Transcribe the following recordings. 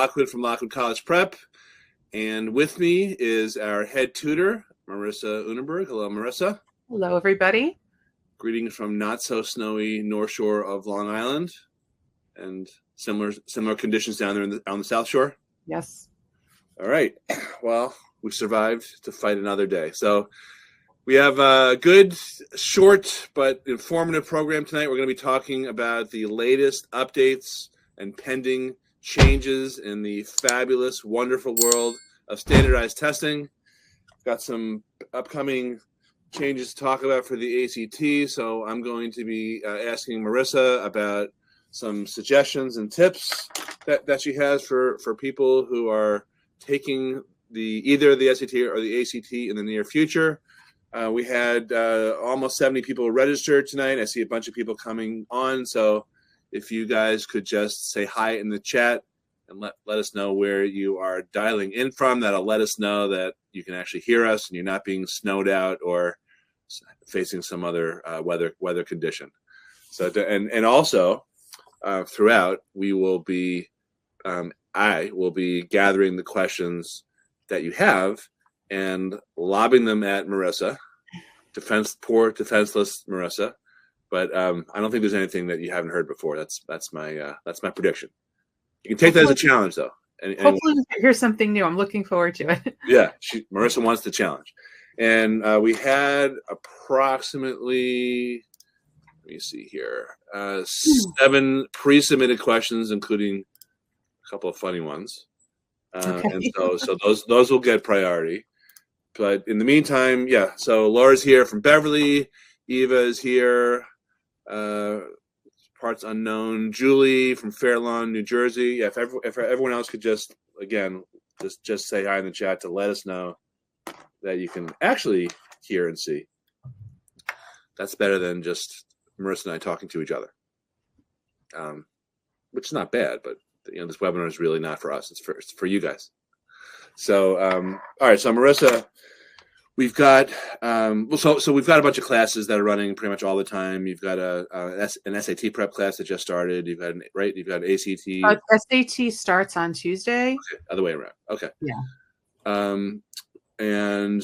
Lockwood from Lockwood College Prep, and with me is our head tutor, Marissa Unenberg. Hello, Marissa. Hello, everybody. Greetings from not so snowy North Shore of Long Island, and similar conditions down there on the South Shore. Yes. All right. Well, we survived to fight another day. So we have a good, short, but informative program tonight. We're going to be talking about the latest updates and pending changes in the fabulous, wonderful world of standardized testing. Got some upcoming changes to talk about for the ACT. So I'm going to be asking Marissa about some suggestions and tips that she has for people who are taking either the SAT or the ACT in the near future. We had almost 70 people registered tonight. I see a bunch of people coming on. So if you guys could just say hi in the chat and let us know where you are dialing in from, that'll let us know that you can actually hear us and you're not being snowed out or facing some other weather condition. So and also throughout, we will be I will be gathering the questions that you have and lobbing them at Marissa, poor defenseless Marissa. But I don't think there's anything that you haven't heard before. That's my prediction. You can take that as a challenge, though. Hopefully, here's something new. I'm looking forward to it. Yeah, Marissa wants the challenge, and we had approximately, let me see here, 7 pre-submitted questions, including a couple of funny ones, Okay. and so those will get priority. But in the meantime, yeah. So Laura's here from Beverly, Eva is here. Parts unknown. Julie from Fair Lawn, New Jersey. Yeah, if everyone else could just say hi in the chat to let us know that you can actually hear and see. That's better than just Marissa and I talking to each other, which is not bad. But this webinar is really not for us. It's for you guys. So all right. So Marissa. We've got so we've got a bunch of classes that are running pretty much all the time. You've got an SAT prep class that just started. You've got ACT. SAT starts on Tuesday. Okay, other way around. Okay. Yeah. And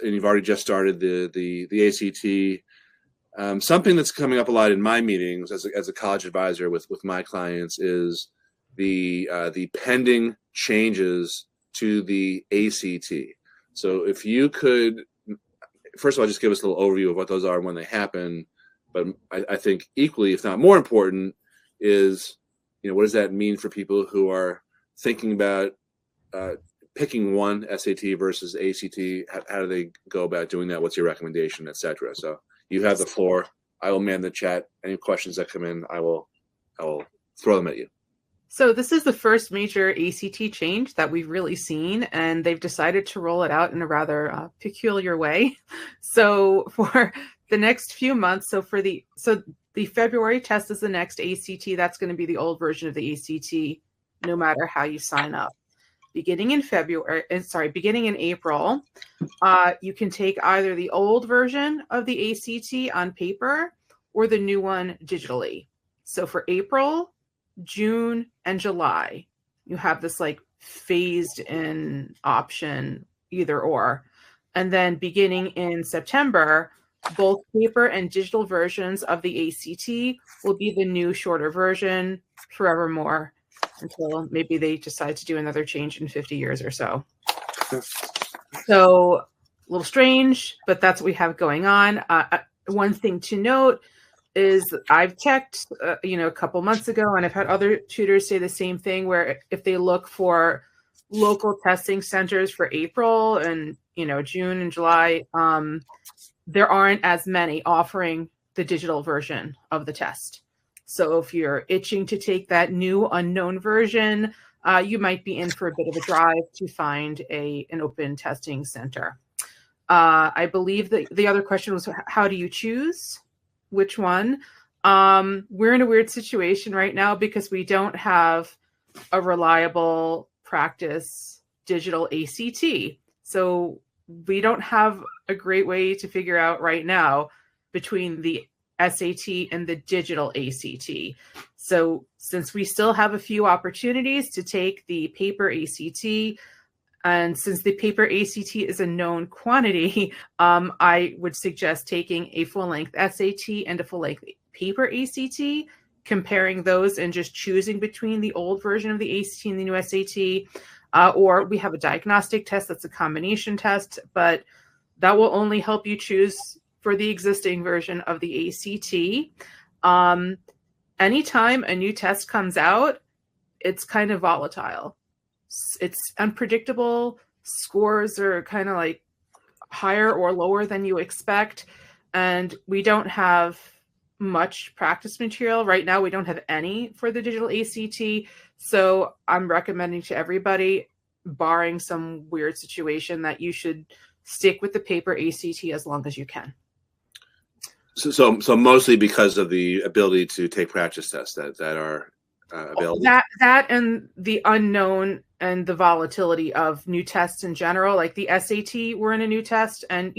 you've already just started the ACT. Something that's coming up a lot in my meetings as a college advisor with my clients is the pending changes to the ACT. So if you could, first of all, just give us a little overview of what those are and when they happen. But I think equally, if not more important, is, what does that mean for people who are thinking about picking one SAT versus ACT? How do they go about doing that? What's your recommendation, et cetera? So you have the floor. I will man the chat. Any questions that come in, I will throw them at you. So this is the first major ACT change that we've really seen, and they've decided to roll it out in a rather peculiar way. So for the next few months, so the February test is the next ACT. That's going to be the old version of the ACT, no matter how you sign up. Beginning in April, you can take either the old version of the ACT on paper or the new one digitally. So for April, June, and July, you have this phased in option, either or. And then beginning in September, both paper and digital versions of the ACT will be the new shorter version forevermore, until maybe they decide to do another change in 50 years or so. So a little strange, but that's what we have going on. One thing to note is I've checked, a couple months ago, and I've had other tutors say the same thing, where if they look for local testing centers for April and, June and July, there aren't as many offering the digital version of the test. So if you're itching to take that new unknown version, you might be in for a bit of a drive to find an open testing center. I believe that the other question was, how do you choose which one? We're in a weird situation right now because we don't have a reliable practice digital ACT. So we don't have a great way to figure out right now between the SAT and the digital ACT. So since we still have a few opportunities to take the paper ACT, and since the paper ACT is a known quantity, I would suggest taking a full-length SAT and a full-length paper ACT, comparing those and just choosing between the old version of the ACT and the new SAT. Or we have a diagnostic test that's a combination test, but that will only help you choose for the existing version of the ACT. Anytime a new test comes out, it's kind of volatile. It's unpredictable. Scores are kind of like higher or lower than you expect. And we don't have much practice material. Right now, we don't have any for the digital ACT. So I'm recommending to everybody, barring some weird situation, that you should stick with the paper ACT as long as you can. So mostly because of the ability to take practice tests that are available. That and the unknown and the volatility of new tests in general. Like the SAT, we're in a new test, and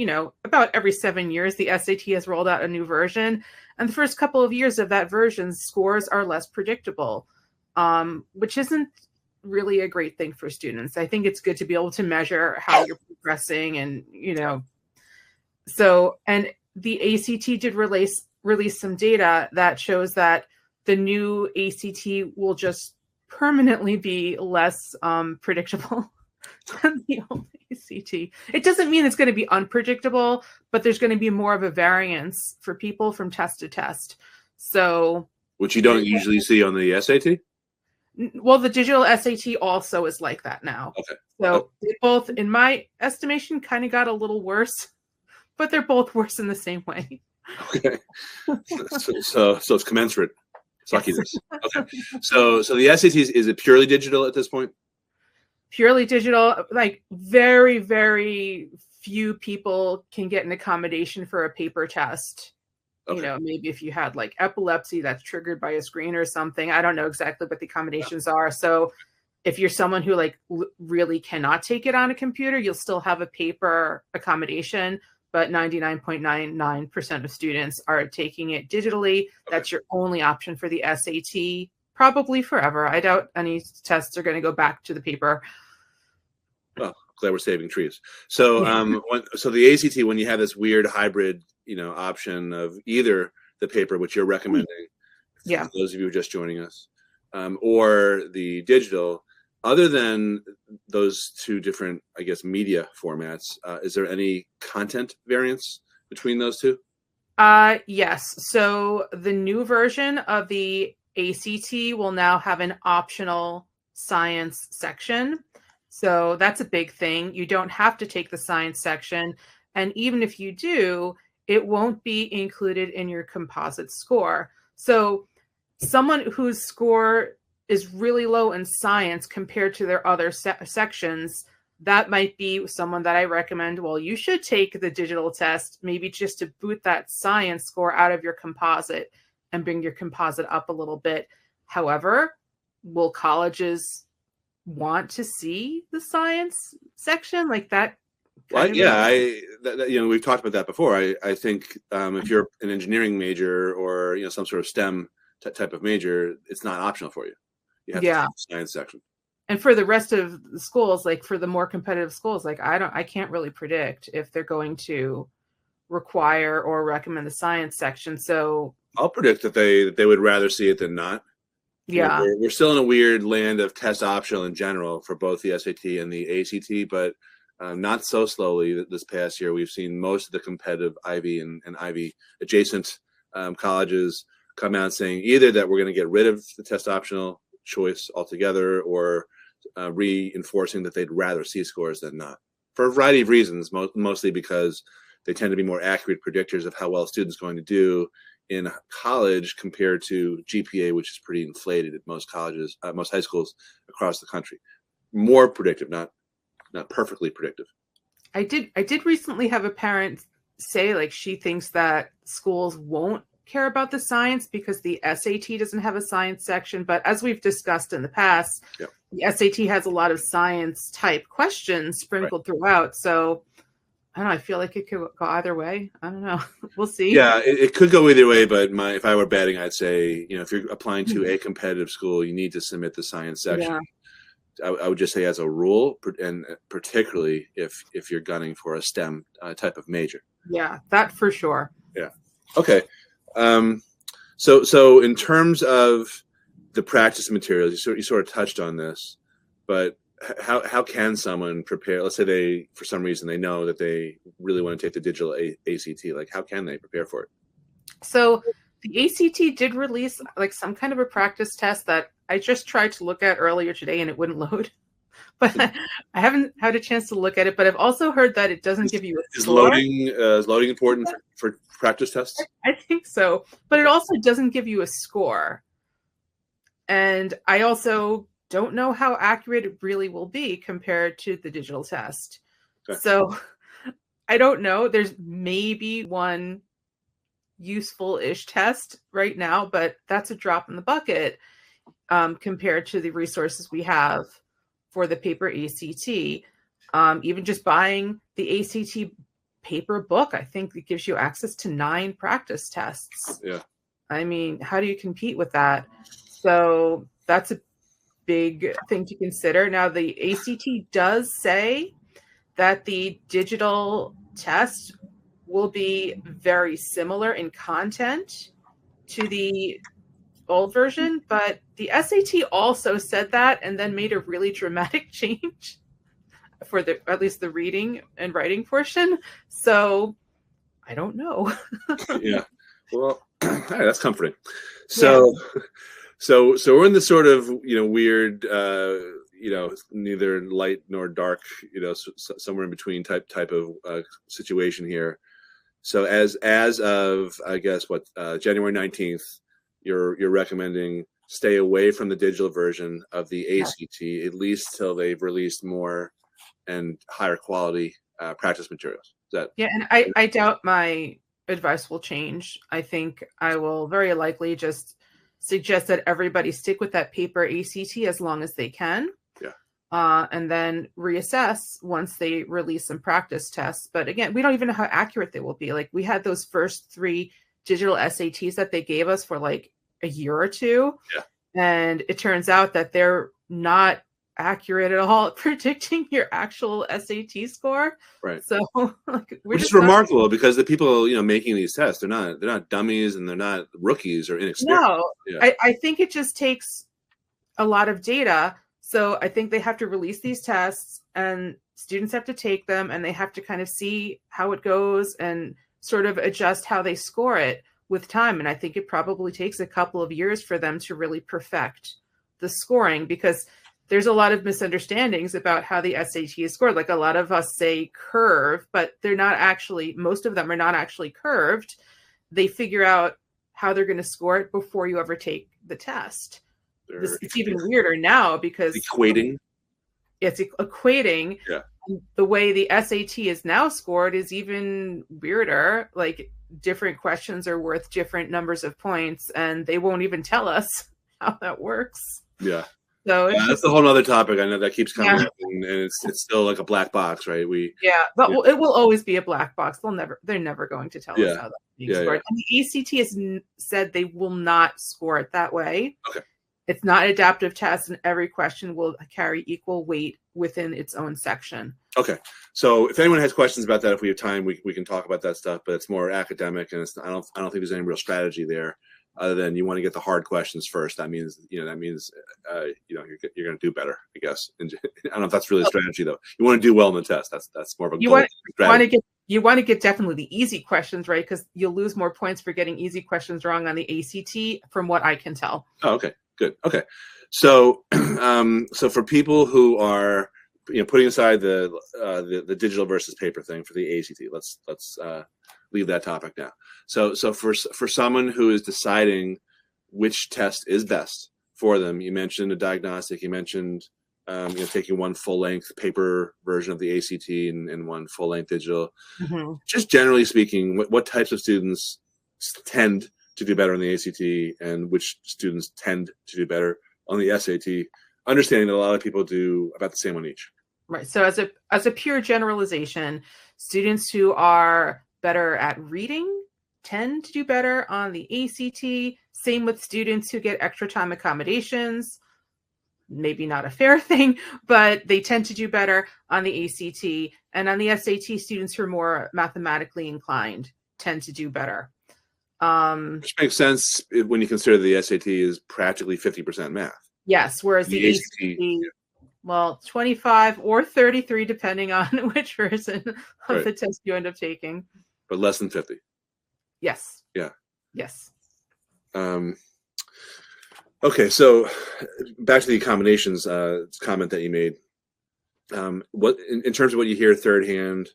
about every 7 years, the SAT has rolled out a new version. And the first couple of years of that version, scores are less predictable, which isn't really a great thing for students. I think it's good to be able to measure how you're progressing, and so, and the ACT did release some data that shows that the new ACT will just permanently be less predictable than the old ACT. It doesn't mean it's going to be unpredictable, but there's going to be more of a variance for people from test to test. So, which you don't usually see on the SAT? Well, the digital SAT also is like that now. Okay. So they both, in my estimation, kind of got a little worse, but they're both worse in the same way. Okay. So it's commensurate. Suckiness. Okay. So the SAT is it purely digital at this point? Purely digital. Like very, very few people can get an accommodation for a paper test. Okay. Maybe if you had like epilepsy that's triggered by a screen or something. I don't know exactly what the accommodations are. So if you're someone who like really cannot take it on a computer, you'll still have a paper accommodation. But 99.99% of students are taking it digitally. Okay. That's your only option for the SAT, probably forever. I doubt any tests are going to go back to the paper. Well, glad we're saving trees. So, so the ACT, when you have this weird hybrid, option of either the paper, which you're recommending, for those of you who are just joining us, or the digital. Other than those two different, I guess, media formats, is there any content variance between those two? Yes. So the new version of the ACT will now have an optional science section. So that's a big thing. You don't have to take the science section. And even if you do, it won't be included in your composite score. So someone whose score is really low in science compared to their other sections, that might be someone that I recommend, well, you should take the digital test, maybe just to boot that science score out of your composite and bring your composite up a little bit. However, will colleges want to see the science section like that? Well, we've talked about that before. I think if you're an engineering major or, some sort of STEM type of major, it's not optional for you. You have to have the science section. And for the rest of the schools, like for the more competitive schools, like I can't really predict if they're going to require or recommend the science section. So I'll predict that they would rather see it than not. Yeah. We're still in a weird land of test optional in general for both the SAT and the ACT, but not so slowly. This past year, we've seen most of the competitive Ivy and Ivy adjacent colleges come out saying either that we're going to get rid of the test optional choice altogether, or reinforcing that they'd rather see scores than not, for a variety of reasons, mostly because they tend to be more accurate predictors of how well a student's going to do in college compared to GPA, which is pretty inflated at most colleges, most high schools across the country. More predictive, not perfectly predictive. I did recently have a parent say like she thinks that schools won't care about the science because the SAT doesn't have a science section. But as we've discussed in the past, the SAT has a lot of science type questions sprinkled throughout. So I don't know. I feel like it could go either way. I don't know. We'll see. Yeah, it could go either way, but if I were betting, I'd say, if you're applying to a competitive school, you need to submit the science section. Yeah. I would just say as a rule, and particularly if you're gunning for a STEM type of major. Yeah, that for sure. Yeah. Okay. So in terms of the practice materials, you sort of touched on this, but how can someone prepare? Let's say they, for some reason, they know that they really want to take the digital ACT. Like, how can they prepare for it? So the ACT did release like some kind of a practice test that I just tried to look at earlier today and it wouldn't load. But I haven't had a chance to look at it. But I've also heard that it doesn't give you a score. Is loading important for practice tests? I think so. But it also doesn't give you a score. And I also don't know how accurate it really will be compared to the digital test. Okay. So I don't know. There's maybe one useful-ish test right now, but that's a drop in the bucket compared to the resources we have for the paper ACT. Even just buying the ACT paper book, I think it gives you access to 9 practice tests. Yeah. I mean, how do you compete with that? So that's a big thing to consider. Now, the ACT does say that the digital test will be very similar in content to the old version, but the SAT also said that and then made a really dramatic change for at least the reading and writing portion. So I don't know. Yeah. Well, that's comforting. So, yeah. So we're in this sort of, weird, neither light nor dark, somewhere in between type of situation here. So as of, I guess, January 19th, you're recommending stay away from the digital version of the ACT, at least till they've released more and higher quality practice materials. Is that? Yeah, and I doubt my advice will change. I think I will very likely just suggest that everybody stick with that paper ACT as long as they can. Yeah. And then reassess once they release some practice tests. But again, we don't even know how accurate they will be. Like, we had those first 3 digital SATs that they gave us for like a year or 2. Yeah. And it turns out that they're not accurate at all at predicting your actual SAT score. Right. So which is remarkable because the people, making these tests, they're not dummies and they're not rookies or inexperienced. No, yeah. I think it just takes a lot of data. So I think they have to release these tests and students have to take them and they have to kind of see how it goes and sort of adjust how they score it with time. And I think it probably takes a couple of years for them to really perfect the scoring, because there's a lot of misunderstandings about how the SAT is scored. Like, a lot of us say curve, but they're not actually, most of them are not actually curved. They figure out how they're going to score it before you ever take the test. It's even weirder now because equating. It's equating. Yeah. The way the SAT is now scored is even weirder. Like, different questions are worth different numbers of points, and they won't even tell us how that works. Yeah. So that's a whole other topic. I know that keeps coming up, and it's still like a black box, right? But it will always be a black box. They're never going to tell us how that's being scored. And the ACT has said they will not score it that way. Okay. It's not an adaptive test, and every question will carry equal weight within its own section. Okay. So if anyone has questions about that, if we have time, we can talk about that stuff, but it's more academic, and I don't think there's any real strategy there. Other than you want to get the hard questions first. That means you're going to do better, I guess. And I don't know if that's really a strategy though. You want to do well in the test. That's more of a goal. You want to get definitely the easy questions right, because you'll lose more points for getting easy questions wrong on the ACT, from what I can tell. Oh, okay, good. Okay, so so for people who are putting aside the digital versus paper thing for the ACT, let's leave that topic now. So for someone who is deciding which test is best for them, you mentioned a diagnostic, you mentioned taking one full-length paper version of the ACT and one full-length digital. Mm-hmm. Just generally speaking, what types of students tend to do better on the ACT and which students tend to do better on the SAT, understanding that a lot of people do about the same on each. Right. So as a pure generalization, Students who are better at reading tend to do better on the ACT. Same with students who get extra time accommodations. Maybe not a fair thing, but they tend to do better on the ACT. And on the SAT, students who are more mathematically inclined tend to do better. Which makes sense when you consider the SAT is practically 50% math. Yes, whereas the ACT, well, 25 or 33, depending on which version of the test you end up taking. But less than 50. Yes. Yeah. Yes. Okay, so back to the accommodations comment that you made. What in terms of what you hear third hand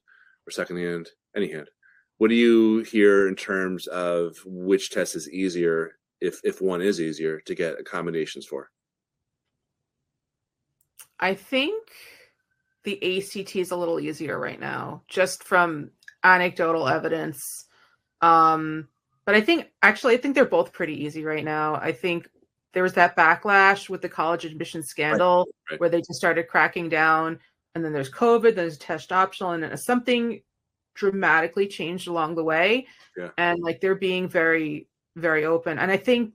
or second hand, any hand, what do you hear in terms of which test is easier, if one is easier, to get accommodations for? I think the ACT is a little easier right now, just from anecdotal evidence. But I think they're both pretty easy right now. I think there was that backlash with the college admission scandal where they just started cracking down, and then there's COVID, there's test optional, and then something dramatically changed along the way. Yeah. And like they're being very, very open. And I think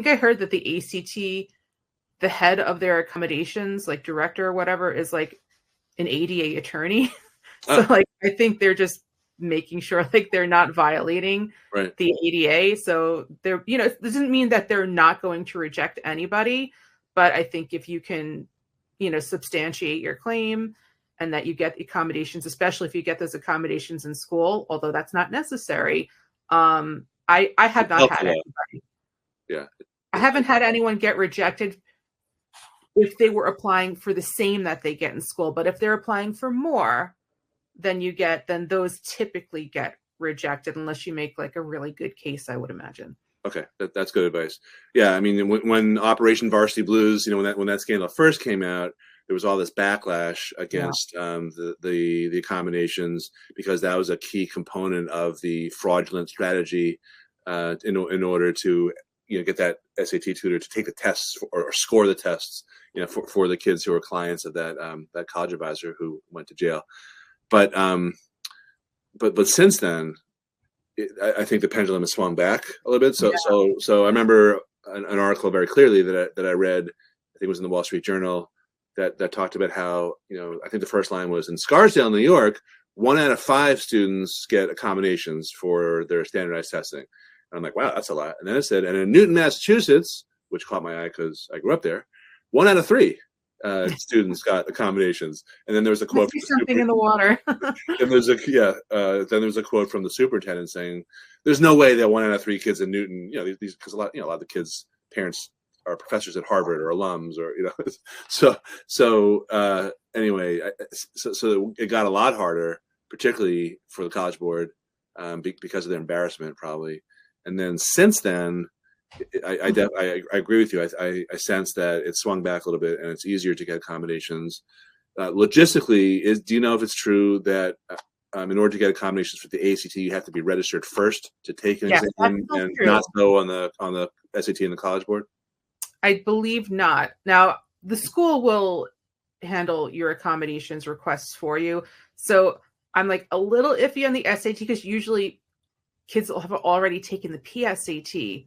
I heard that the ACT, the head of their accommodations, like director or whatever, is like an ADA attorney. So like I think they're just making sure like they're not violating the ADA. So they're, it doesn't mean that they're not going to reject anybody, but I think if you can, substantiate your claim and that you get accommodations, especially if you get those accommodations in school, although that's not necessary. I have not had anybody. Yeah. I haven't had anyone get rejected if they were applying for the same that they get in school, but if they're applying for more then those typically get rejected unless you make like a really good case, I would imagine. Okay, that's good advice. Yeah, I mean, when Operation Varsity Blues, when that scandal first came out, there was all this backlash against the accommodations because that was a key component of the fraudulent strategy in order to get that SAT tutor to take the tests or score the tests for the kids who were clients of that college advisor who went to jail. But since then, I think the pendulum has swung back a little bit. So I remember an article very clearly that I read. I think it was in the Wall Street Journal that talked about how I think the first line was, in Scarsdale, New York, 1 out of 5 students get accommodations for their standardized testing. And I'm like, wow, that's a lot. And then it said, and in Newton, Massachusetts, which caught my eye because I grew up there, 1 out of 3. Students got accommodations, and then there was a quote. Something in the water. And there's then there's a quote from the superintendent saying, "There's no way that 1 out of 3 kids in Newton, these because a lot of the kids' parents are professors at Harvard or alums or anyway, so it got a lot harder, particularly for the College Board, because of their embarrassment probably, and then since then. I agree with you. I sense that it swung back a little bit, and it's easier to get accommodations. Logistically, do you know if it's true that in order to get accommodations for the ACT, you have to be registered first to take an exam, and not so on the SAT and the College Board? I believe not. Now, the school will handle your accommodations requests for you. So I'm like a little iffy on the SAT because usually kids will have already taken the PSAT.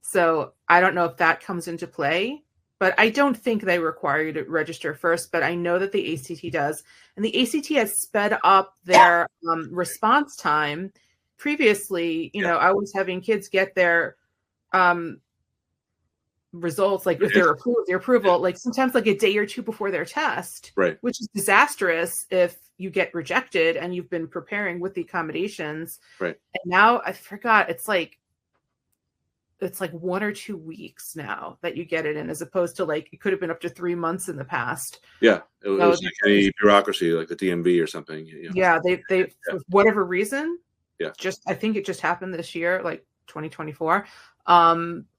So I don't know if that comes into play, but I don't think they require you to register first, but I know that the ACT does. And the ACT has sped up their response time. Previously, I was having kids get their results, like if they're approved, their approval, like sometimes like a day or 2 before their test, which is disastrous if you get rejected and you've been preparing with the accommodations. And now I forgot, it's like 1 or 2 weeks now that you get it in, as opposed to like it could have been up to 3 months in the past. Yeah, it was like any bureaucracy, like the DMV or something. Yeah, they for whatever reason. I think it just happened this year, like 2024.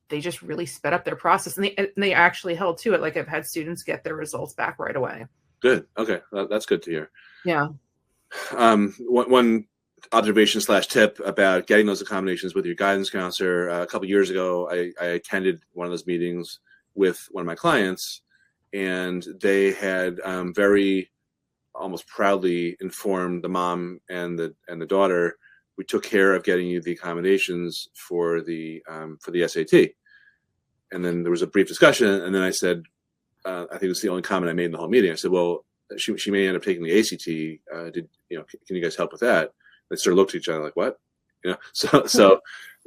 They just really sped up their process, and they actually held to it. Like I've had students get their results back right away. Good. Okay, that's good to hear. Yeah. One observation / tip about getting those accommodations with your guidance counselor. A couple of years ago, I attended one of those meetings with one of my clients, and they had very almost proudly informed the mom and the daughter, we took care of getting you the accommodations for the SAT. And then there was a brief discussion, and then I said, I think it was the only comment I made in the whole meeting. I said, well, she may end up taking the ACT. Can you guys help with that? They sort of looked at each other like, what? So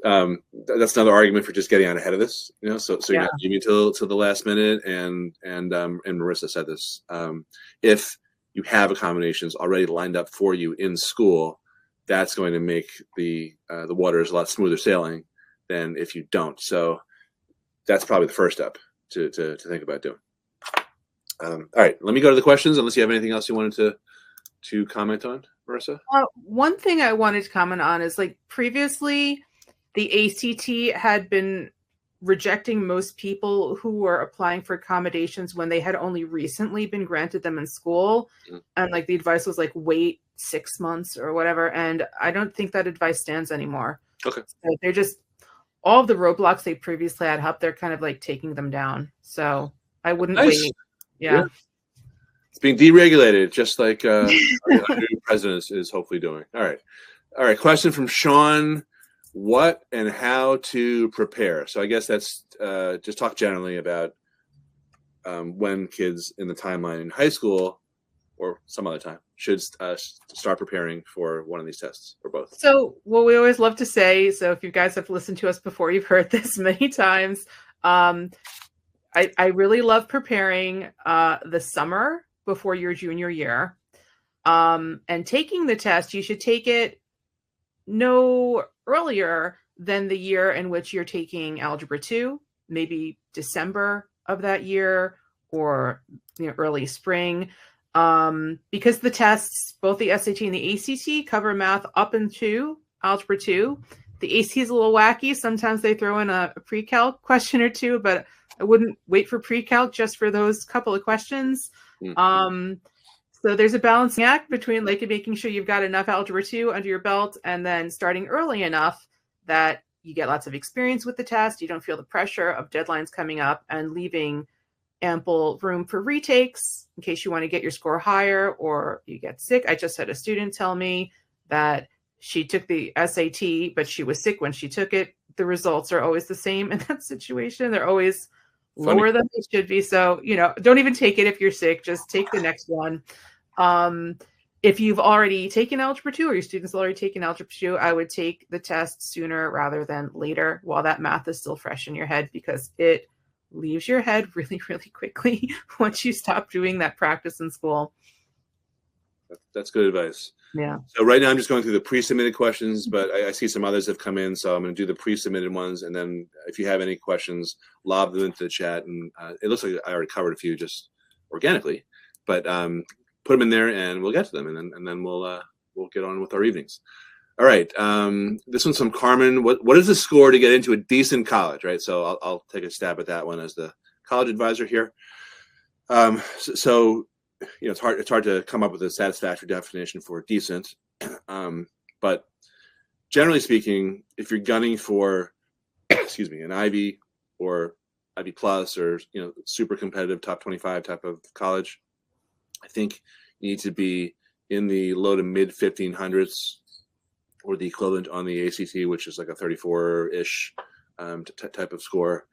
that's another argument for just getting out ahead of this. So you're not leaving till the last minute. And Marissa said this: if you have accommodations already lined up for you in school, that's going to make the waters a lot smoother sailing than if you don't. So that's probably the first step to think about doing. All right, let me go to the questions, unless you have anything else you wanted to comment on, Marissa. One thing I wanted to comment on is, like, previously the ACT had been rejecting most people who were applying for accommodations when they had only recently been granted them in school. Mm-hmm. And like the advice was like, wait 6 months or whatever. And I don't think that advice stands anymore. Okay. So they're just, all of the roadblocks they previously had up, they're kind of like taking them down. So I wouldn't wait. Yeah. It's being deregulated, just like our new president is hopefully doing. All right. Question from Sean: what and how to prepare? So I guess that's just talk generally about when kids in the timeline in high school or some other time should start preparing for one of these tests, or both. So what we always love to say, so if you guys have listened to us before, you've heard this many times. I really love preparing the summer before your junior year. And taking the test, you should take it no earlier than the year in which you're taking Algebra 2, maybe December of that year, or early spring. Because the tests, both the SAT and the ACT, cover math up into Algebra 2. The ACT is a little wacky. Sometimes they throw in a pre-calc question or two, but I wouldn't wait for pre-calc just for those couple of questions. Mm-hmm. So there's a balancing act between like making sure you've got enough Algebra 2 under your belt, and then starting early enough that you get lots of experience with the test. You don't feel the pressure of deadlines coming up, and leaving ample room for retakes in case you want to get your score higher or you get sick. I just had a student tell me that she took the SAT, but she was sick when she took it. The results are always the same in that situation. They're always lower than they should be. So, don't even take it if you're sick. Just take the next one. If you've already taken Algebra 2, or your students already taken Algebra 2, I would take the test sooner rather than later, while that math is still fresh in your head, because it leaves your head really, really quickly once you stop doing that practice in school. That's good advice. Yeah. So right now I'm just going through the pre-submitted questions, but I see some others have come in, so I'm going to do the pre-submitted ones, and then if you have any questions, lob them into the chat. And it looks like I already covered a few just organically, but put them in there and we'll get to them, and then we'll get on with our evenings. All right. This one's from Carmen. What is the score to get into a decent college? Right. So I'll take a stab at that one as the college advisor here. So it's hard to come up with a satisfactory definition for decent. But generally speaking, if you're gunning for, an Ivy or Ivy Plus, or super competitive top 25 type of college, I think you need to be in the low to mid 1500s, or the equivalent on the ACT, which is like a 34-ish type of score,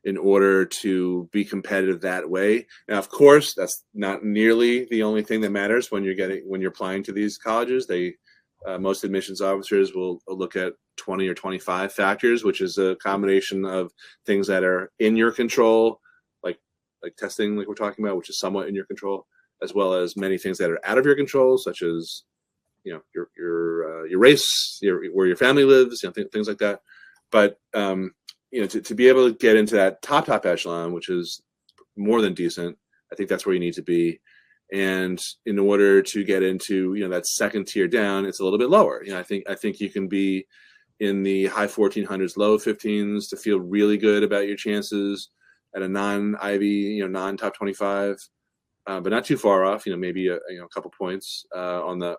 in order to be competitive that way. Now, of course, that's not nearly the only thing that matters when you're applying to these colleges. Most admissions officers will look at 20 or 25 factors, which is a combination of things that are in your control, like testing, like we're talking about, which is somewhat in your control, as well as many things that are out of your control, such as your race, where your family lives, things like that. But to be able to get into that top echelon, which is more than decent, I think that's where you need to be. And in order to get into that second tier down, it's a little bit lower. I think you can be in the high 1400s, low 15s to feel really good about your chances at a non-Ivy, non-top 25, but not too far off. Maybe a couple points on the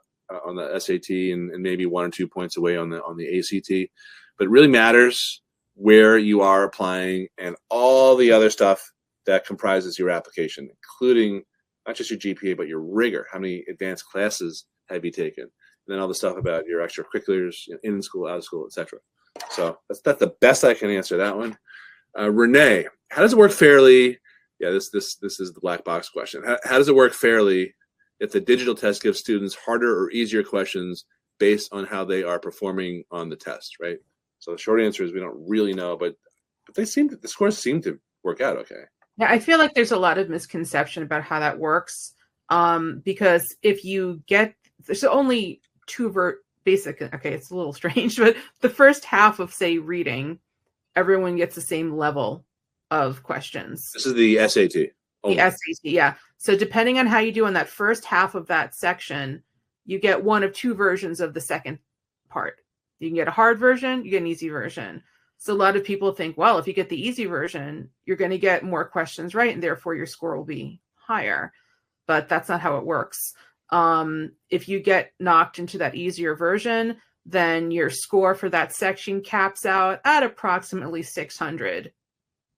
SAT, and maybe 1 or 2 points away on the ACT. But it really matters where you are applying and all the other stuff that comprises your application, including not just your GPA, but your rigor. How many advanced classes have you taken? And then all the stuff about your extracurriculars, in school, out of school, etc. So that's the best I can answer that one. Renee, how does it work fairly? Yeah, this is the black box question. How does it work fairly if the digital test gives students harder or easier questions based on how they are performing on the test, right? So the short answer is we don't really know, but the scores seem to work out okay. Yeah, I feel like there's a lot of misconception about how that works, because if you get, there's only two basic, okay, it's a little strange, but the first half of, say, reading, everyone gets the same level of questions. This is the SAT. The SAT, yeah. So depending on how you do on that first half of that section, you get one of two versions of the second part. You can get a hard version, you get an easy version. So a lot of people think, well, if you get the easy version, you're going to get more questions right, and therefore your score will be higher. But that's not how it works. If you get knocked into that easier version, then your score for that section caps out at approximately 600.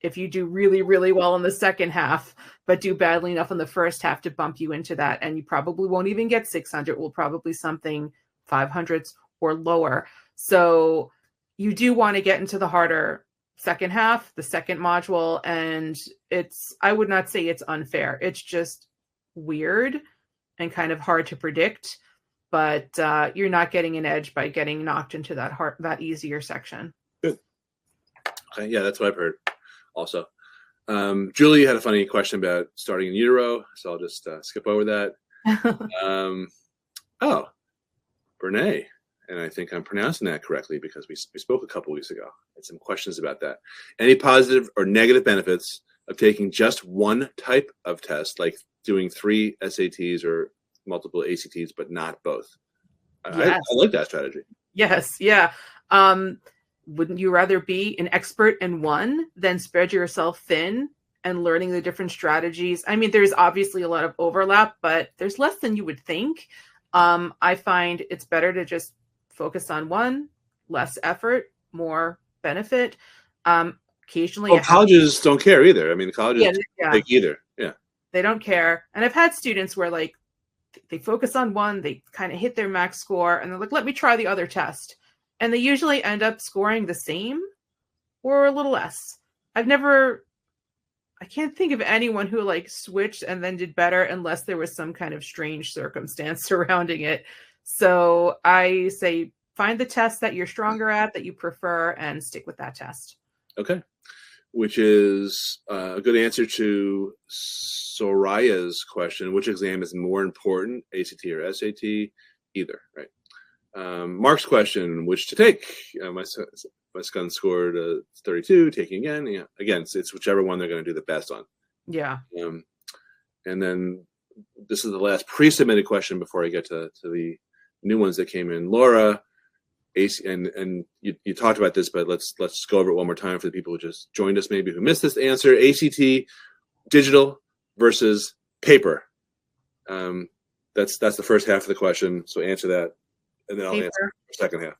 If you do really, really well in the second half, but do badly enough in the first half to bump you into that, and you probably won't even get 600, will probably something 500s or lower. So you do want to get into the harder second half, the second module, and I would not say it's unfair. It's just weird and kind of hard to predict, but you're not getting an edge by getting knocked into that easier section. Good. Okay, yeah, that's what I've heard also. Julie had a funny question about starting in utero, so I'll just skip over that. Brene, and I think I'm pronouncing that correctly because we spoke a couple weeks ago. I had some questions about that. Any positive or negative benefits of taking just one type of test, like doing 3 SATs or multiple ACTs, but not both? Yes. I like that strategy. Yes, yeah. Wouldn't you rather be an expert in one than spread yourself thin and learning the different strategies? I mean, there's obviously a lot of overlap, but there's less than you would think. I find it's better to just focus on one, less effort, more benefit. Occasionally, colleges don't care either. I mean, the colleges don't take either. Yeah, they don't care. And I've had students where like they focus on one, they kind of hit their max score, and they're like, "Let me try the other test." And they usually end up scoring the same or a little less. I can't think of anyone who like switched and then did better unless there was some kind of strange circumstance surrounding it. So I say, find the test that you're stronger at, that you prefer, and stick with that test. Okay. Which is a good answer to Soraya's question, which exam is more important, ACT or SAT? Either, right? Mark's question, which to take? My son scored 32, taking again. Yeah, again, it's whichever one they're going to do the best on. Yeah. And then this is the last pre-submitted question before I get to the new ones that came in. Laura, and you talked about this, but let's go over it one more time for the people who just joined us, maybe who missed this answer. ACT, digital versus paper. That's the first half of the question. So answer that. And then I'll answer the second half.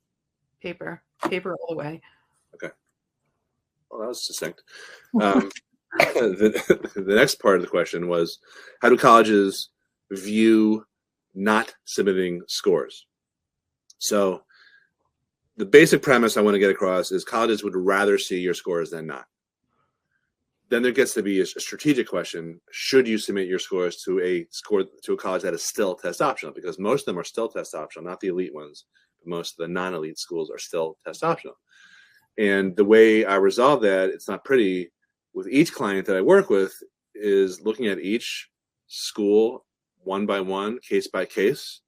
Paper all the way. Okay. Well, that was succinct. The next part of the question was, how do colleges view not submitting scores? So the basic premise I want to get across is colleges would rather see your scores than not. Then there gets to be a strategic question: should you submit your scores to a college that is still test optional? Because most of them are still test optional, not the elite ones, but most of the non-elite schools are still test optional. And the way I resolve that, it's not pretty, with each client that I work with, is looking at each school one by one, case by case,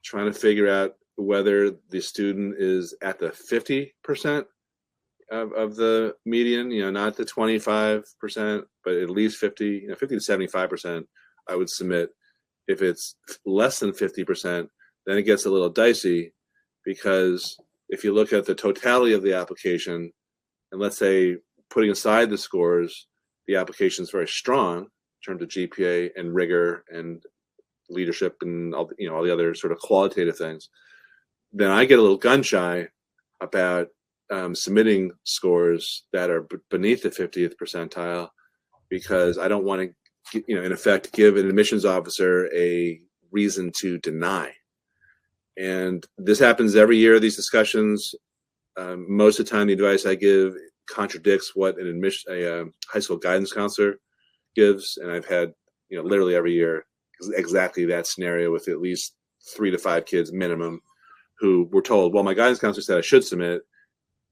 trying to figure out whether the student is at the 50% of the median, not the 25%, but at least 50 to 75%, I would submit. If it's less than 50%, then it gets a little dicey, because if you look at the totality of the application, and let's say putting aside the scores, the application is very strong in terms of GPA and rigor and leadership and all the other sort of qualitative things, then I get a little gun shy about submitting scores that are beneath the 50th percentile, because I don't want to in effect, give an admissions officer a reason to deny. And this happens every year, these discussions. Most of the time, the advice I give contradicts what a high school guidance counselor gives. And I've had, literally every year, exactly that scenario with at least 3 to 5 kids minimum who were told, well, my guidance counselor said I should submit.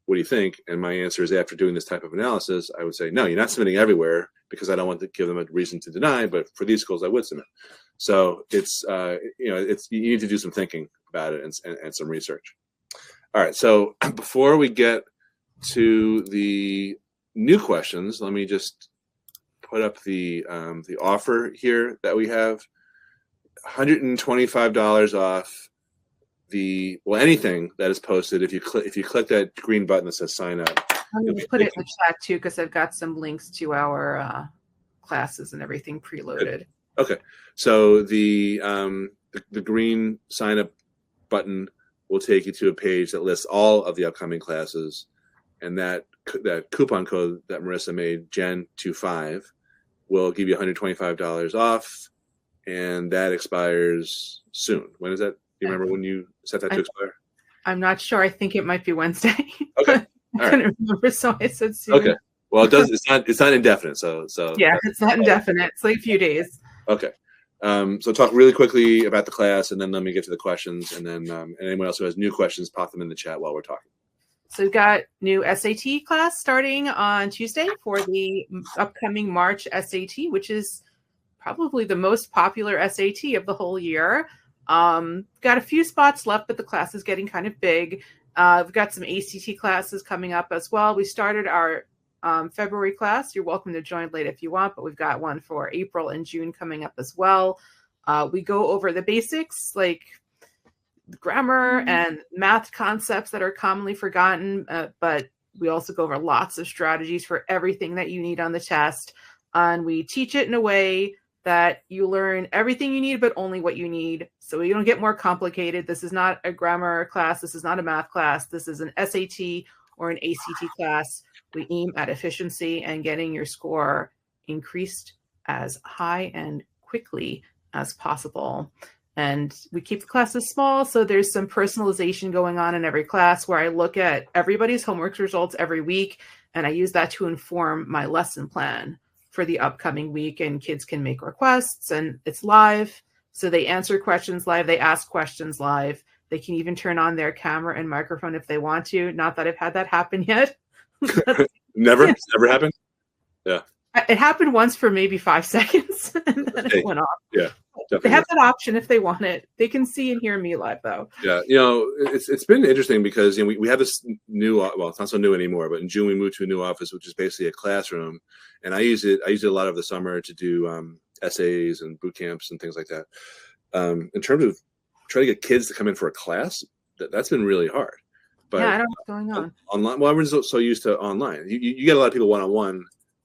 What do you think? And my answer is, after doing this type of analysis, I would say, no, you're not submitting everywhere because I don't want to give them a reason to deny, but for these schools, I would submit. So it's, you need to do some thinking about it and some research. All right. So before we get to the new questions, let me just put up the offer here that we have. $125 off anything that is posted. If you click that green button that says sign up. I'm going to put it in the chat too, because I've got some links to our classes and everything preloaded. Okay. So the green sign up button will take you to a page that lists all of the upcoming classes, and that coupon code that Marissa made, Gen25, will give you $125 off, and that expires soon. When is that? Do you remember when you set that to expire? I'm not sure. I think it might be Wednesday. Okay. I couldn't remember, so I said soon. Okay. Well, it does. It's not indefinite. So yeah, it's not indefinite. It's like a few days. Okay. So talk really quickly about the class, and then let me get to the questions, and then anyone else who has new questions, pop them in the chat while we're talking. So we've got new SAT class starting on Tuesday for the upcoming March SAT, which is probably the most popular SAT of the whole year. Got a few spots left, but the class is getting kind of big. We've got some ACT classes coming up as well. We started our February class. You're welcome to join late if you want, but we've got one for April and June coming up as well. We go over the basics like grammar and math concepts that are commonly forgotten, but we also go over lots of strategies for everything that you need on the test. And we teach it in a way that you learn everything you need, but only what you need. So you don't get more complicated. This is not a grammar class. This is not a math class. This is an SAT or an ACT class. We aim at efficiency and getting your score increased as high and quickly as possible. And we keep the classes small, so there's some personalization going on in every class where I look at everybody's homework results every week, and I use that to inform my lesson plan for the upcoming week. And kids can make requests, and it's live, so they answer questions live, they ask questions live. They can even turn on their camera and microphone if they want to. Not that I've had that happen yet. Never happened? Yeah. It happened once for maybe 5 seconds, and then it went off. Yeah. Definitely. They have that option if they want it. They can see and hear me live, though. Yeah, it's been interesting because we have this new, well, it's not so new anymore, but in June we moved to a new office, which is basically a classroom, and I use it a lot of the summer to do essays and boot camps and things like that. In terms of trying to get kids to come in for a class, that's been really hard. But yeah, I don't know what's going on. Online, well, everyone's so used to online. You get a lot of people one-on-one.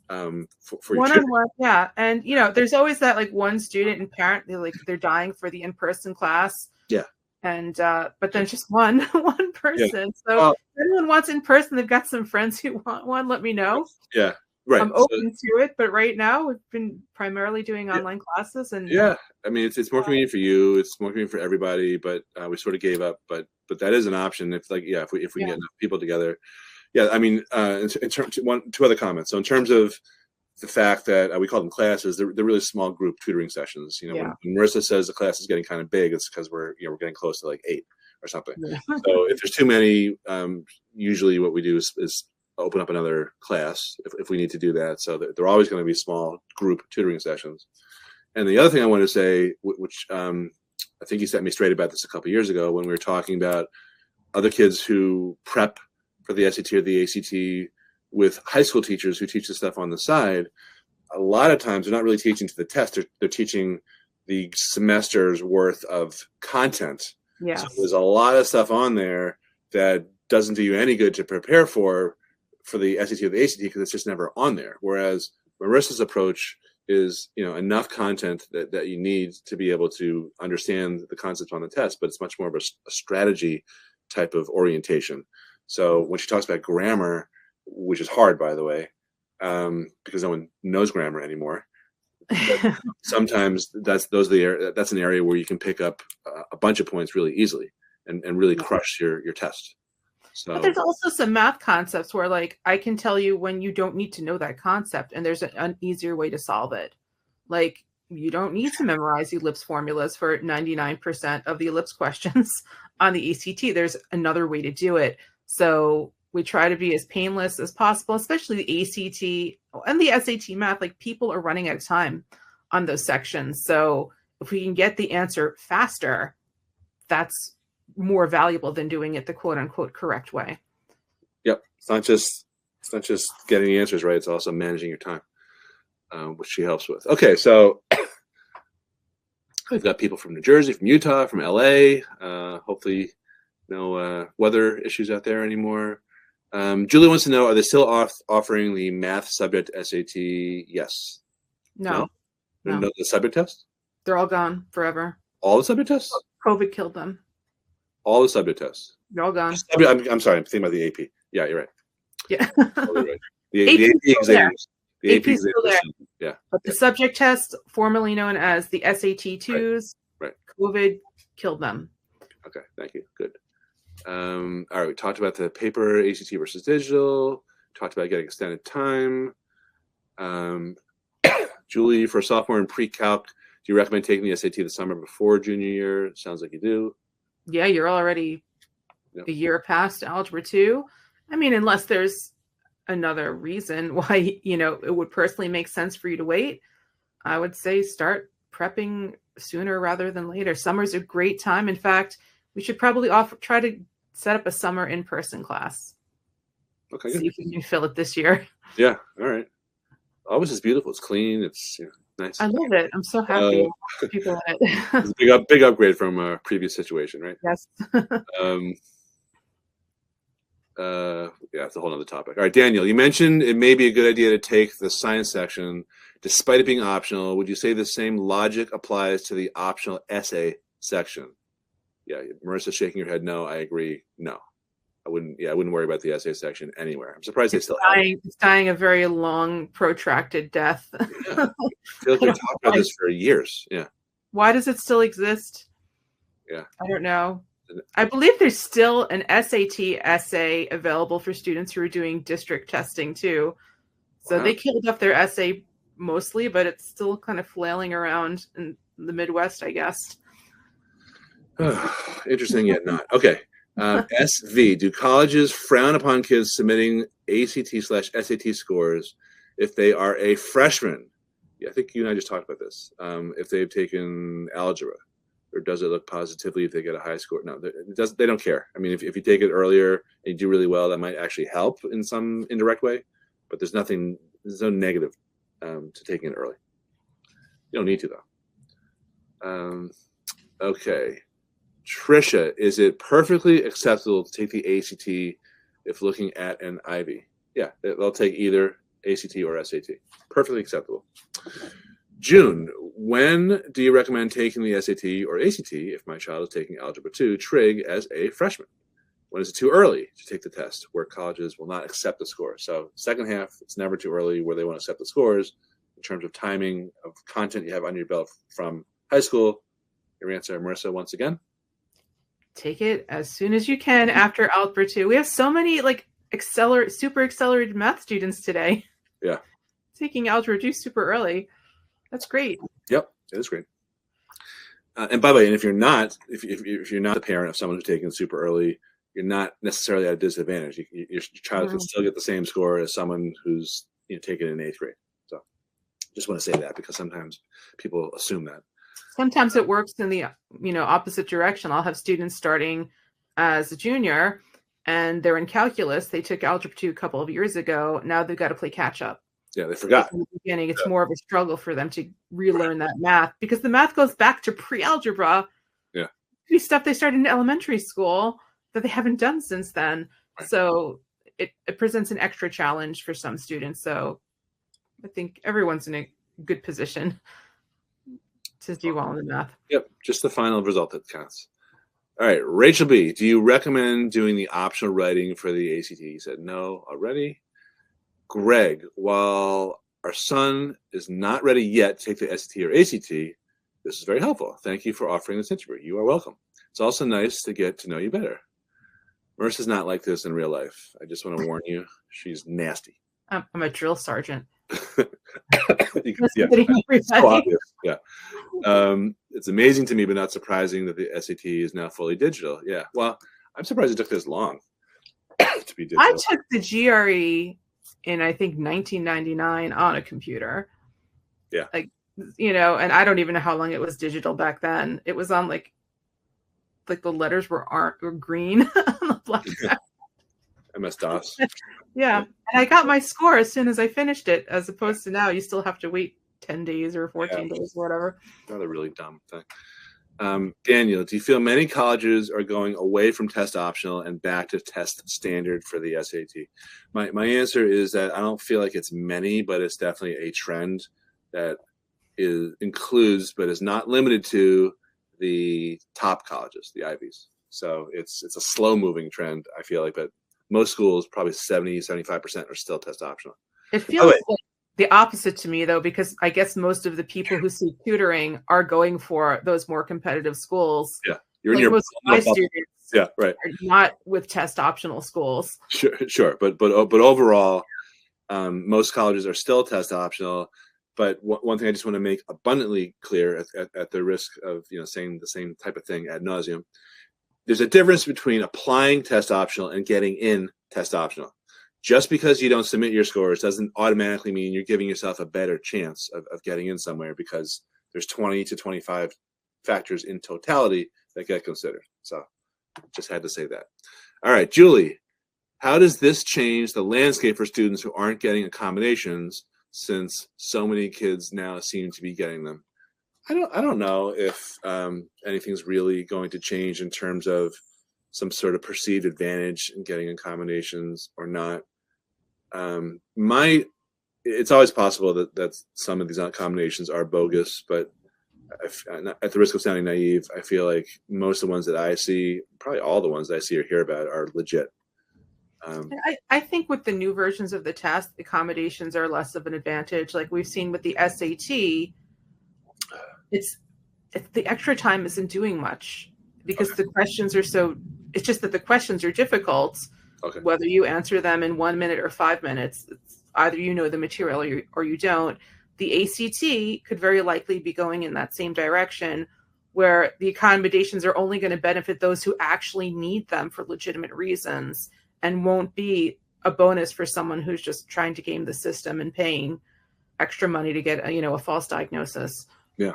For one-on-one, yeah, and there's always that like one student and parent they're dying for the in-person class. Yeah, and but then just one person. Yeah. So if anyone wants in person, they've got some friends who want one. Let me know. Yeah, right. I'm open to it, but right now we've been primarily doing online classes, and yeah, I mean it's more convenient for you. It's more convenient for everybody, but we sort of gave up. But that is an option. If we can get enough people together. Yeah, I mean, in terms two other comments. So in terms of the fact that we call them classes, they're really small group tutoring sessions. When Marissa says the class is getting kind of big, it's because we're getting close to like 8 or something. Yeah. So if there's too many, usually what we do is open up another class if we need to do that. So they're always going to be small group tutoring sessions. And the other thing I want to say, which I think you set me straight about this a couple of years ago when we were talking about other kids who prep for the SAT or the ACT with high school teachers who teach the stuff on the side. A lot of times they're not really teaching to the test. They're teaching the semester's worth of content. Yeah. So there's a lot of stuff on there that doesn't do you any good to prepare for the SAT or the ACT because it's just never on there. Whereas Marissa's approach is, enough content that you need to be able to understand the concepts on the test, but it's much more of a strategy type of orientation. So when she talks about grammar, which is hard, by the way, because no one knows grammar anymore. Sometimes that's an area where you can pick up a bunch of points really easily and really crush your test. So, but there's also some math concepts where, like, I can tell you when you don't need to know that concept, and there's an easier way to solve it. Like, you don't need to memorize ellipse formulas for 99% of the ellipse questions on the ACT. There's another way to do it. So we try to be as painless as possible, especially the ACT and the SAT math. Like, people are running out of time on those sections. So if we can get the answer faster, that's more valuable than doing it the quote unquote correct way. Yep. It's not just getting the answers right. It's also managing your time, which she helps with. Okay. So we've got people from New Jersey, from Utah, from LA. Hopefully no weather issues out there anymore. Julie wants to know, are they still offering the math subject SAT? Yes. No. The subject test? They're all gone forever. All the subject tests? COVID killed them. All the subject tests. They're all gone. I'm sorry. I'm thinking about the AP. Yeah, you're right. Yeah. Totally right. The AP exams. The AP is still there. Yeah. But the subject test, formerly known as the SAT2s, right. COVID killed them. Okay. Thank you. Good. All right. We talked about the paper ACT versus digital. Talked about getting extended time. Julie, for a sophomore in pre-calc, do you recommend taking the SAT the summer before junior year? Sounds like you do. Yeah, you're already a year past Algebra 2. I mean, unless there's another reason why, it would personally make sense for you to wait, I would say start prepping sooner rather than later. Summer's a great time. In fact, we should probably try to set up a summer in-person class. Okay, see if we can fill it this year. Yeah, all right. Always is beautiful. It's clean. It's nice. I love it. I'm so happy people in it. It's a big upgrade from our previous situation, right? Yes. Yeah, it's a whole other topic. All right, Daniel, you mentioned it may be a good idea to take the science section despite it being optional. Would you say the same logic applies to the optional essay section? Yeah, Marissa shaking her head. No, I agree. No, I wouldn't worry about the essay section anywhere. I'm surprised they still have it. It's dying a very long, protracted death. Yeah. I feel like we talked about this for years. Yeah. Why does it still exist? Yeah. I don't know. I believe there's still an SAT essay available for students who are doing district testing too. So They killed off their essay mostly, but it's still kind of flailing around in the Midwest, I guess. Interesting, yet not. Okay. SV, do colleges frown upon kids submitting ACT/SAT scores if they are a freshman? Yeah, I think you and I just talked about this. If they've taken algebra, or does it look positively if they get a high score? No, they don't care. I mean, if you take it earlier and you do really well, that might actually help in some indirect way, but there's no negative to taking it early. You don't need to, though. Okay. Trisha, is it perfectly acceptable to take the ACT if looking at an IB? Yeah, they'll take either ACT or SAT. Perfectly acceptable. June, when do you recommend taking the SAT or ACT if my child is taking Algebra 2 Trig as a freshman? When is it too early to take the test where colleges will not accept the score? So second half, it's never too early where they want to accept the scores in terms of timing of content you have under your belt from high school. Your answer, Marissa, once again? Take it as soon as you can after Algebra 2. We have so many super accelerated math students today. Yeah. Taking Algebra 2 super early. That's great. Yep, it is great. And by the way, and if you're not the parent of someone who's taking super early, you're not necessarily at a disadvantage. Your child can still get the same score as someone who's taken in 8th grade. So just want to say that because sometimes people assume that. Sometimes it works in the opposite direction. I'll have students starting as a junior and they're in calculus. They took Algebra 2 a couple of years ago. Now they've got to play catch up. Yeah, they forgot. In the beginning, it's more of a struggle for them to relearn that math because the math goes back to pre-algebra. Yeah. Stuff they started in elementary school that they haven't done since then. Right. So it presents an extra challenge for some students. So I think everyone's in a good position to do well in the math. Yep, just the final result that counts. All right, Rachel B., do you recommend doing the optional writing for the ACT? You said no already. Greg, while Our son is not ready yet to take the SAT or ACT. This is very helpful. Thank you for offering this interview. You are welcome. It's also nice to get to know you better. Marissa's not like this in real life. I just want to warn you, she's nasty. I'm a drill sergeant. Yeah, so obvious. Yeah. It's amazing to me, but not surprising that the SAT is now fully digital. Yeah. Well, I'm surprised it took this long to be digital. I took the GRE in, I think, 1999 on a computer. Yeah. Like, you know, and I don't even know how long it was digital back then. It was on like the letters were green on the black. MS-DOS. Yeah. And I got my score as soon as I finished it, as opposed to now you still have to wait 10 days or 14 days or whatever. Another really dumb thing. Daniel, do you feel many colleges are going away from test optional and back to test standard for the SAT? My answer is that I don't feel like it's many, but it's definitely a trend that includes, but is not limited to, the top colleges, the Ivies. So it's a slow moving trend, I feel like, but most schools, probably 70-75% are still test optional. It feels like the opposite to me, though, because I guess most of the people who seek tutoring are going for those more competitive schools. Yeah, you're like in your most of my students. Yeah, right. Are not with test optional schools. Sure, but overall, most colleges are still test optional. But one thing I just want to make abundantly clear, at the risk of saying the same type of thing ad nauseum, there's a difference between applying test optional and getting in test optional. Just because you don't submit your scores doesn't automatically mean you're giving yourself a better chance of getting in somewhere, because there's 20 to 25 factors in totality that get considered. So just had to say that. All right, Julie, how does this change the landscape for students who aren't getting accommodations, since so many kids now seem to be getting them? I don't know if anything's really going to change in terms of some sort of perceived advantage in getting accommodations or not. It's always possible that some of these accommodations are bogus, but at the risk of sounding naive, I feel like most of the ones that I see, probably all the ones that I see or hear about, are legit. I think with the new versions of the test, accommodations are less of an advantage. Like we've seen with the SAT, it's the extra time isn't doing much, because the questions are it's just that the questions are difficult. Okay. Whether you answer them in 1 minute or 5 minutes, it's either you know the material or you don't. The ACT could very likely be going in that same direction, where the accommodations are only going to benefit those who actually need them for legitimate reasons, and won't be a bonus for someone who's just trying to game the system and paying extra money to get a false diagnosis. Yeah,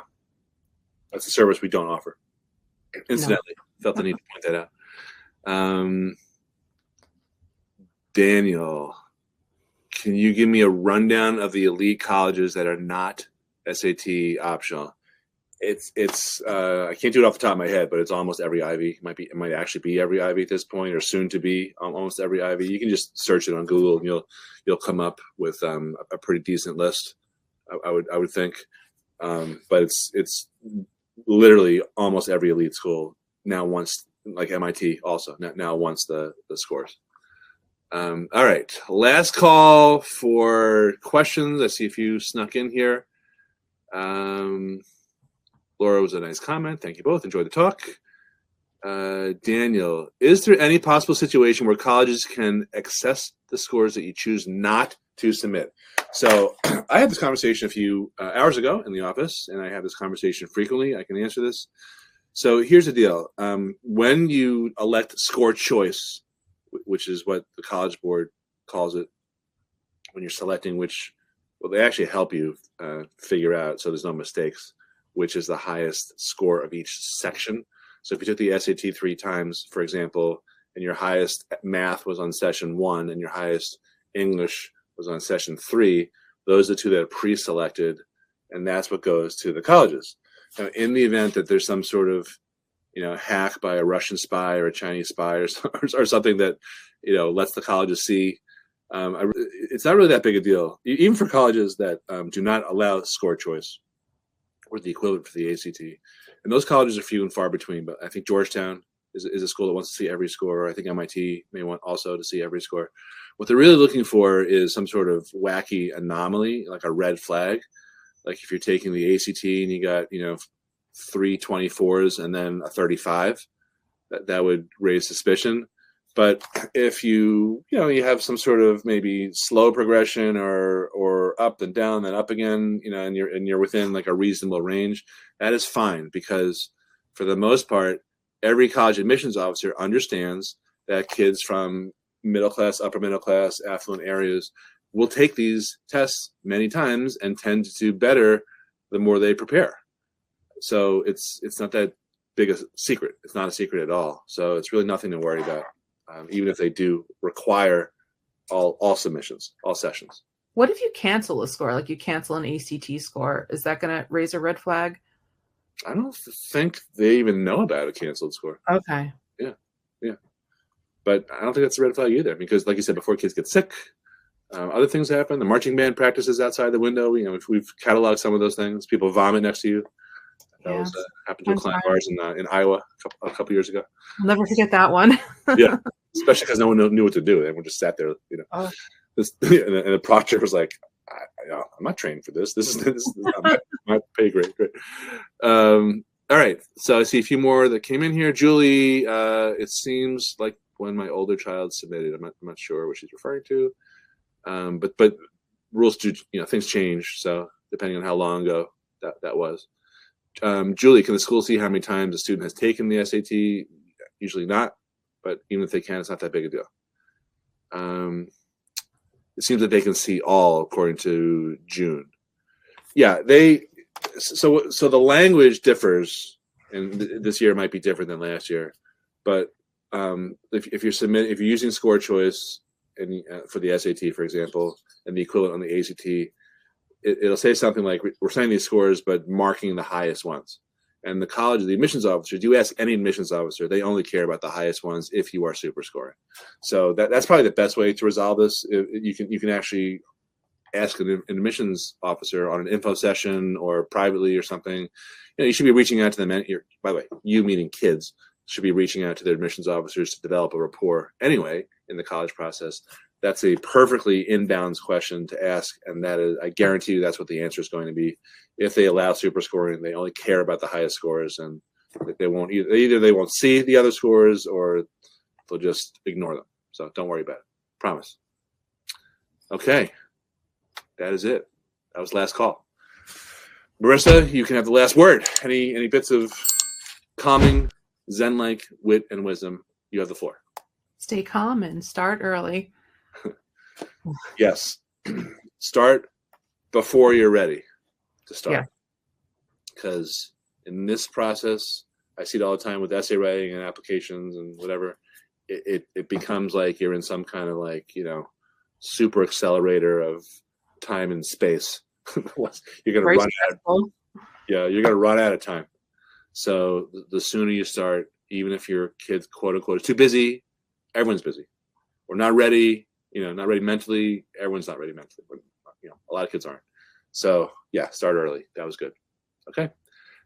that's a service we don't offer. Incidentally, felt the need to point that out. Daniel, can you give me a rundown of the elite colleges that are not SAT optional? It's I can't do it off the top of my head, but it's almost every Ivy. It might actually be every Ivy at this point, or soon to be almost every Ivy. You can just search it on Google and you'll come up with a pretty decent list. I would think, but it's literally almost every elite school now wants, like MIT also now wants the scores. All right, last call for questions. I see a few snuck in here. Laura was a nice comment. Thank you both. Enjoyed the talk. Daniel, is there any possible situation where colleges can access the scores that you choose not to submit? So I had this conversation a few hours ago in the office, and I have this conversation frequently. I can answer this. So here's the deal. When you elect score choice, which is what the College Board calls it, when you're selecting they actually help you figure out, so there's no mistakes, which is the highest score of each section. So if you took the SAT 3 times, for example, and your highest math was on session 1 and your highest English was on session 3, those are the two that are pre-selected, and that's what goes to the colleges. Now, in the event that there's some sort of hack by a Russian spy or a Chinese spy or something that lets the colleges see, it's not really that big a deal, even for colleges that do not allow score choice, or the equivalent for the ACT. And those colleges are few and far between, but I think Georgetown is a school that wants to see every score. I think MIT may want also to see every score. What they're really looking for is some sort of wacky anomaly, like a red flag. Like if you're taking the ACT and you got, 3 24s and then a 35, that would raise suspicion. But if you have some sort of maybe slow progression or up and down, then up again, and you're within like a reasonable range, that is fine, because for the most part, every college admissions officer understands that kids from middle class, upper middle class, affluent areas will take these tests many times and tend to do better the more they prepare. So it's not that big a secret. It's not a secret at all. So it's really nothing to worry about, even if they do require all submissions, all sessions. What if you cancel a score, like you cancel an ACT score? Is that going to raise a red flag? I don't think they even know about a canceled score. Okay. Yeah. But I don't think that's a red flag either, because like you said before, kids get sick. Other things happen. The marching band practices outside the window. We've cataloged some of those things. People vomit next to you. That was happened to a client of ours in Iowa a couple years ago. I'll never forget that one. Yeah, especially because no one knew what to do. Everyone just sat there, Oh. And the proctor was like, I'm not trained for this. This is not my pay grade. All right. So I see a few more that came in here. Julie, it seems like when my older child submitted, I'm not sure what she's referring to. But rules do, things change. So depending on how long ago that was. Julie, can the school see how many times a student has taken the SAT? Usually not, but even if they can, it's not that big a deal. It seems that they can see all, according to June. Yeah, so the language differs, and this year might be different than last year. But if you're using score choice for the SAT, for example, and the equivalent on the ACT, it'll say something like, we're saying these scores, but marking the highest ones. And the admissions officers, you ask any admissions officer, they only care about the highest ones if you are super scoring. So that's probably the best way to resolve this. You can actually ask an admissions officer on an info session or privately or something. You should be reaching out to them. By the way, you meaning kids should be reaching out to their admissions officers to develop a rapport anyway in the college process. That's a perfectly inbounds question to ask, and that is, I guarantee you, that's what the answer is going to be. If they allow super scoring, they only care about the highest scores, and they won't either they won't see the other scores, or they'll just ignore them. So don't worry about it. Promise. Okay, that is it. That was last call. Marissa, you can have the last word. Any bits of calming, Zen-like wit and wisdom? You have the floor. Stay calm and start early. Yes. Start before you're ready to start. Because in this process, I see it all the time with essay writing and applications and whatever. It becomes like you're in some kind of super accelerator of time and space. You're going to run out. Yeah, you're going to run out of time. So the sooner you start, even if your kid, quote unquote, is too busy, everyone's busy. We're not ready. Not ready mentally. Everyone's not ready mentally. A lot of kids aren't. So yeah, start early. That was good. Okay.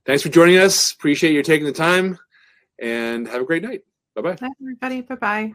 Thanks for joining us. Appreciate you taking the time, and have a great night. Bye-bye. Bye, everybody. Bye-bye.